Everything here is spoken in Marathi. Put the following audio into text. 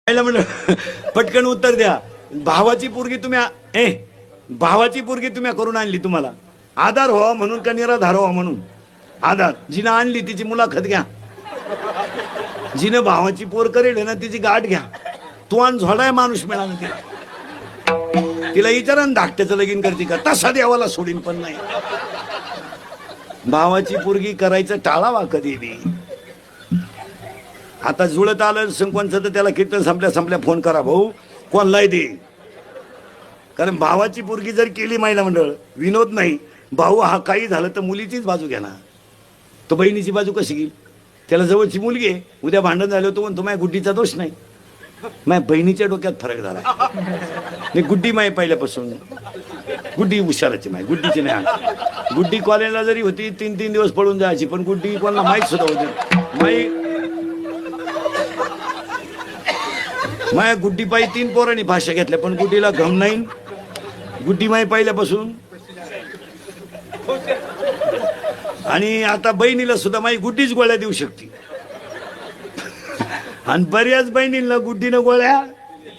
म्हणलं पटकन उत्तर द्या. भावाची पोरगी तुम्ही भावाची पोरगी तुम्ही करून आणली, तुम्हाला आधार व्हावा म्हणून का निराधार व्हावा म्हणून? आधार. जिनं आणली तिची मुलाखत घ्या, जिनं भावाची पोर करेल ना तिची गाठ घ्या. तू आणि झोडाय माणूस मिळाला तिला विचारा ना, धाकट्याचं लगीन करते का? तसा देवाला सोडीन पण नाही. भावाची पोरगी करायचं टाळावा कधी बी. आता जुळत आलं संकोनचं तर त्याला कीर्तन संपल्या फोन करा, भाऊ कोणलाही दे. कारण भावाची पोरगी जर केली महिला मंडळ, विनोद नाही, भाऊ हा काही झालं तर मुलीचीच बाजू घेणार, तो बहिणीची बाजू कशी घेईल? त्याला जवळची मुलगी आहे, उद्या भांडण झालं तो म्हणतो माझ्या गुड्डीचा दोष नाही. माझ्या बहिणीच्या डोक्यात फरक झाला. नाही, गुड्डी माय पहिल्यापासून गुड्डी हुशाराची, माय गुड्डीची नाही. गुड्डी कॉलेजला जरी होती 3-3 दिवस पळून जायची, पण गुड्डी कोणाला माहीत सुद्धा होती. माया गुड्डी पायी 3 पोरांनी भाषा घेतल्या, पण गुड्डीला घम नाही. गुड्डी माय पहिल्यापासून. आणि आता बहिणीला सुद्धा माई गुड्डीच गोळ्या देऊ शकते. आणि बऱ्याच बहिणींना गुड्डीनं गोळ्या